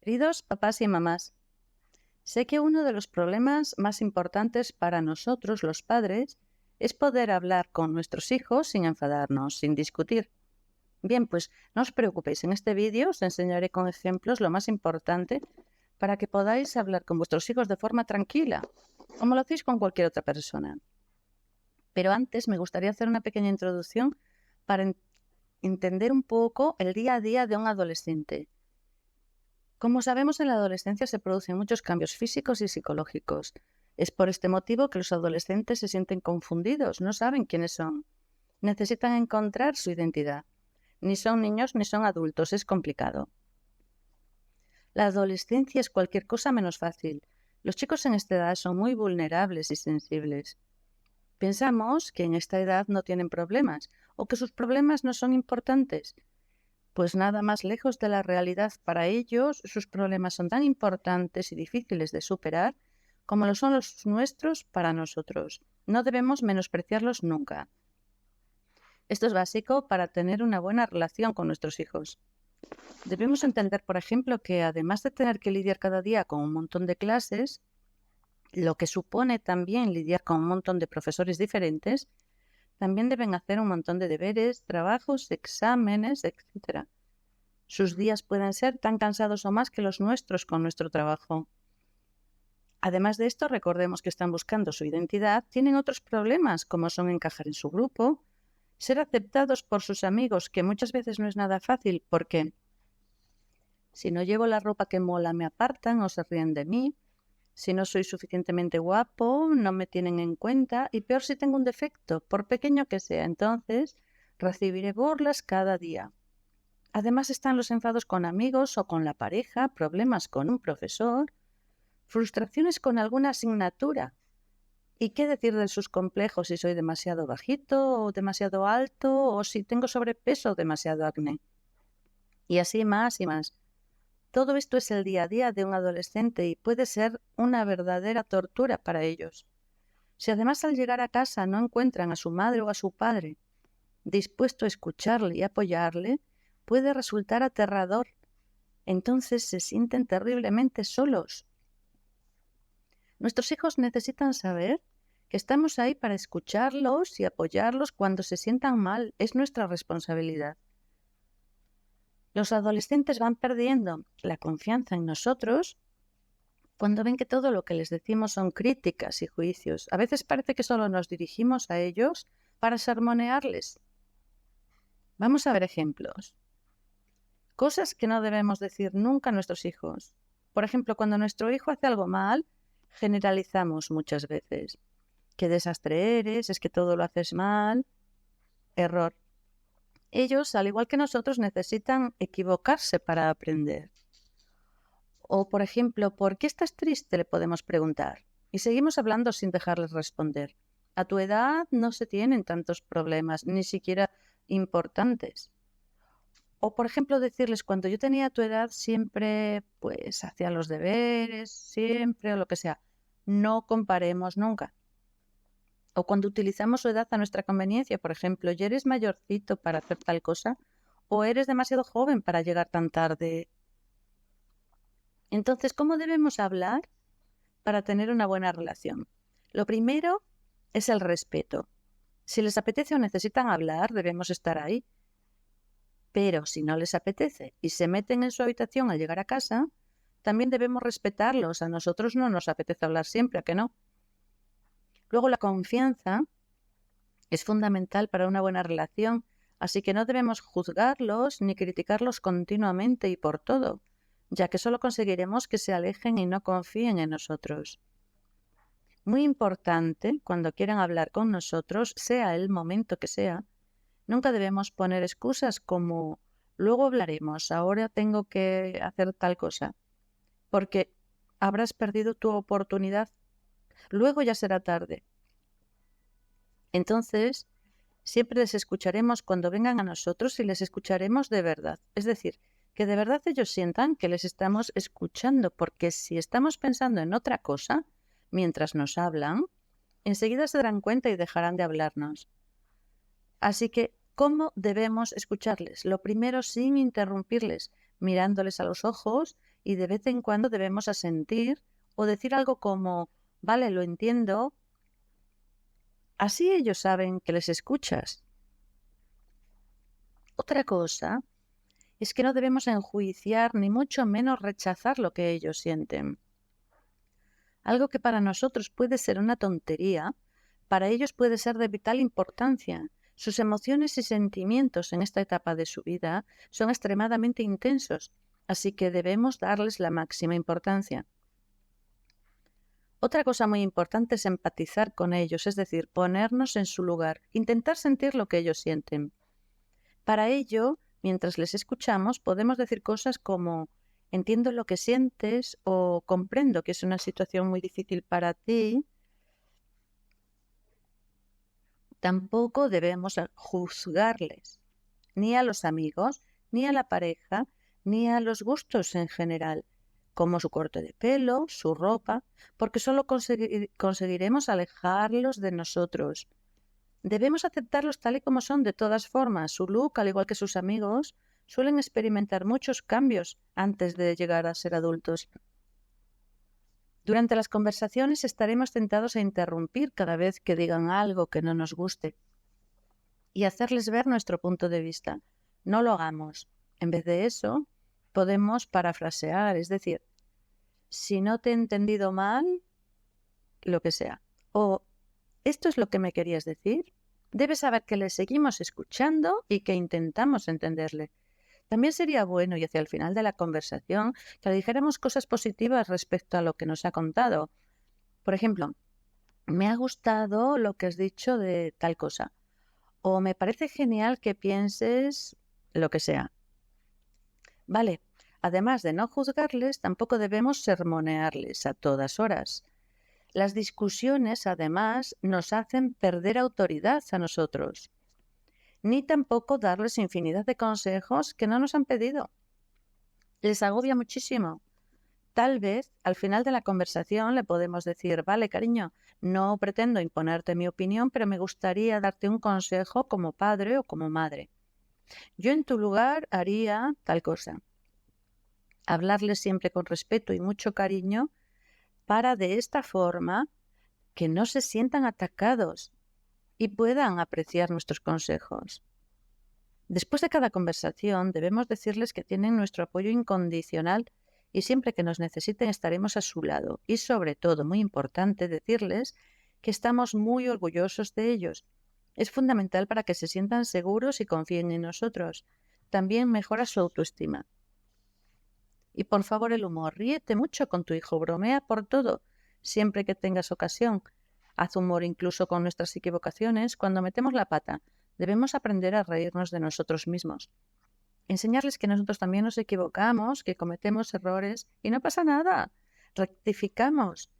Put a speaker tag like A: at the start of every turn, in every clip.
A: Queridos papás y mamás, sé que uno de los problemas más importantes para nosotros, los padres, es poder hablar con nuestros hijos sin enfadarnos, sin discutir. Bien, pues no os preocupéis, en este vídeo os enseñaré con ejemplos lo más importante para que podáis hablar con vuestros hijos de forma tranquila, como lo hacéis con cualquier otra persona. Pero antes me gustaría hacer una pequeña introducción para entender un poco el día a día de un adolescente. Como sabemos, en la adolescencia se producen muchos cambios físicos y psicológicos. Es por este motivo que los adolescentes se sienten confundidos, no saben quiénes son. Necesitan encontrar su identidad. Ni son niños ni son adultos, es complicado. La adolescencia es cualquier cosa menos fácil. Los chicos en esta edad son muy vulnerables y sensibles. Pensamos que en esta edad no tienen problemas o que sus problemas no son importantes. Pues nada más lejos de la realidad. Para ellos, sus problemas son tan importantes y difíciles de superar como lo son los nuestros para nosotros. No debemos menospreciarlos nunca. Esto es básico para tener una buena relación con nuestros hijos. Debemos entender, por ejemplo, que además de tener que lidiar cada día con un montón de clases, lo que supone también lidiar con un montón de profesores diferentes, también deben hacer un montón de deberes, trabajos, exámenes, etc. Sus días pueden ser tan cansados o más que los nuestros con nuestro trabajo. Además de esto, recordemos que están buscando su identidad, tienen otros problemas como son encajar en su grupo, ser aceptados por sus amigos, que muchas veces no es nada fácil porque si no llevo la ropa que mola me apartan o se ríen de mí. Si no soy suficientemente guapo, no me tienen en cuenta y peor si tengo un defecto, por pequeño que sea, entonces recibiré burlas cada día. Además están los enfados con amigos o con la pareja, problemas con un profesor, frustraciones con alguna asignatura. ¿Y qué decir de sus complejos si soy demasiado bajito o demasiado alto o si tengo sobrepeso o demasiado acné? Y así más y más. Todo esto es el día a día de un adolescente y puede ser una verdadera tortura para ellos. Si además al llegar a casa no encuentran a su madre o a su padre dispuesto a escucharle y apoyarle, puede resultar aterrador. Entonces se sienten terriblemente solos. Nuestros hijos necesitan saber que estamos ahí para escucharlos y apoyarlos cuando se sientan mal. Es nuestra responsabilidad. Los adolescentes van perdiendo la confianza en nosotros cuando ven que todo lo que les decimos son críticas y juicios. A veces parece que solo nos dirigimos a ellos para sermonearles. Vamos a ver ejemplos. Cosas que no debemos decir nunca a nuestros hijos. Por ejemplo, cuando nuestro hijo hace algo mal, generalizamos muchas veces. ¡Qué desastre eres! Es que todo lo haces mal. Error. Ellos, al igual que nosotros, necesitan equivocarse para aprender. O, por ejemplo, ¿por qué estás triste?, le podemos preguntar. Y seguimos hablando sin dejarles responder. A tu edad no se tienen tantos problemas, ni siquiera importantes. O, por ejemplo, decirles, cuando yo tenía tu edad siempre, pues, hacía los deberes, siempre, o lo que sea. No comparemos nunca. O cuando utilizamos su edad a nuestra conveniencia, por ejemplo, ¿ya eres mayorcito para hacer tal cosa? ¿O eres demasiado joven para llegar tan tarde? Entonces, ¿cómo debemos hablar para tener una buena relación? Lo primero es el respeto. Si les apetece o necesitan hablar, debemos estar ahí. Pero si no les apetece y se meten en su habitación al llegar a casa, también debemos respetarlos. A nosotros no nos apetece hablar siempre, ¿a que no? Luego, la confianza es fundamental para una buena relación, así que no debemos juzgarlos ni criticarlos continuamente y por todo, ya que solo conseguiremos que se alejen y no confíen en nosotros. Muy importante, cuando quieran hablar con nosotros, sea el momento que sea, nunca debemos poner excusas como luego hablaremos, ahora tengo que hacer tal cosa, porque habrás perdido tu oportunidad. Luego ya será tarde. Entonces, siempre les escucharemos cuando vengan a nosotros y les escucharemos de verdad. Es decir, que de verdad ellos sientan que les estamos escuchando, porque si estamos pensando en otra cosa mientras nos hablan, enseguida se darán cuenta y dejarán de hablarnos. Así que, ¿cómo debemos escucharles? Lo primero, sin interrumpirles, mirándoles a los ojos y de vez en cuando debemos asentir o decir algo como, vale, lo entiendo. Así ellos saben que les escuchas. Otra cosa es que no debemos enjuiciar ni mucho menos rechazar lo que ellos sienten. Algo que para nosotros puede ser una tontería, para ellos puede ser de vital importancia. Sus emociones y sentimientos en esta etapa de su vida son extremadamente intensos, así que debemos darles la máxima importancia. Otra cosa muy importante es empatizar con ellos, es decir, ponernos en su lugar, intentar sentir lo que ellos sienten. Para ello, mientras les escuchamos, podemos decir cosas como entiendo lo que sientes o comprendo que es una situación muy difícil para ti. Tampoco debemos juzgarles, ni a los amigos, ni a la pareja, ni a los gustos en general, como su corte de pelo, su ropa, porque solo conseguiremos alejarlos de nosotros. Debemos aceptarlos tal y como son de todas formas. Su look, al igual que sus amigos, suelen experimentar muchos cambios antes de llegar a ser adultos. Durante las conversaciones estaremos tentados a interrumpir cada vez que digan algo que no nos guste y hacerles ver nuestro punto de vista. No lo hagamos. En vez de eso, podemos parafrasear, es decir, si no te he entendido mal, lo que sea. O, ¿esto es lo que me querías decir? Debes saber que le seguimos escuchando y que intentamos entenderle. También sería bueno, y hacia el final de la conversación, que le dijéramos cosas positivas respecto a lo que nos ha contado. Por ejemplo, me ha gustado lo que has dicho de tal cosa. O me parece genial que pienses lo que sea. Vale, además de no juzgarles, tampoco debemos sermonearles a todas horas. Las discusiones, además, nos hacen perder autoridad a nosotros. Ni tampoco darles infinidad de consejos que no nos han pedido. Les agobia muchísimo. Tal vez, al final de la conversación, le podemos decir, vale, cariño, no pretendo imponerte mi opinión, pero me gustaría darte un consejo como padre o como madre. Yo en tu lugar haría tal cosa. Hablarles siempre con respeto y mucho cariño para de esta forma que no se sientan atacados y puedan apreciar nuestros consejos. Después de cada conversación debemos decirles que tienen nuestro apoyo incondicional y siempre que nos necesiten estaremos a su lado. Y sobre todo, muy importante, decirles que estamos muy orgullosos de ellos. Es fundamental para que se sientan seguros y confíen en nosotros. También mejora su autoestima. Y por favor, el humor. Ríete mucho con tu hijo, bromea por todo, siempre que tengas ocasión. Haz humor incluso con nuestras equivocaciones. Cuando metemos la pata, debemos aprender a reírnos de nosotros mismos. Enseñarles que nosotros también nos equivocamos, que cometemos errores y no pasa nada. Rectificamos.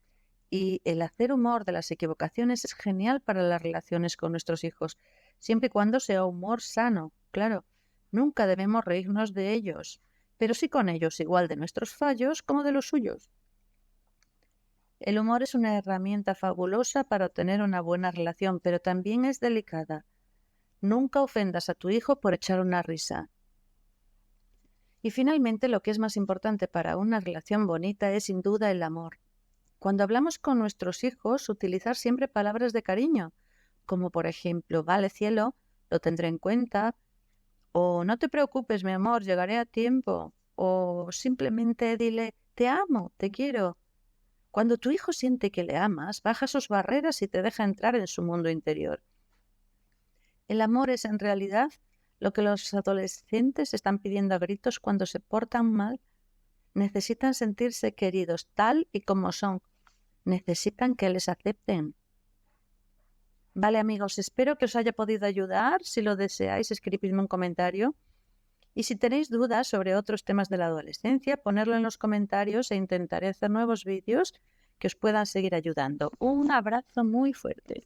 A: Y el hacer humor de las equivocaciones es genial para las relaciones con nuestros hijos, siempre y cuando sea humor sano, claro. Nunca debemos reírnos de ellos, pero sí con ellos, igual de nuestros fallos como de los suyos. El humor es una herramienta fabulosa para tener una buena relación, pero también es delicada. Nunca ofendas a tu hijo por echar una risa. Y finalmente, lo que es más importante para una relación bonita es sin duda el amor. Cuando hablamos con nuestros hijos, utilizar siempre palabras de cariño, como por ejemplo, vale cielo, lo tendré en cuenta, o no te preocupes mi amor, llegaré a tiempo, o simplemente dile, te amo, te quiero. Cuando tu hijo siente que le amas, baja sus barreras y te deja entrar en su mundo interior. El amor es en realidad lo que los adolescentes están pidiendo a gritos cuando se portan mal. Necesitan sentirse queridos tal y como son. Necesitan que les acepten. Vale, amigos, espero que os haya podido ayudar. Si lo deseáis, escribidme un comentario. Y si tenéis dudas sobre otros temas de la adolescencia, ponedlo en los comentarios e intentaré hacer nuevos vídeos que os puedan seguir ayudando. Un abrazo muy fuerte.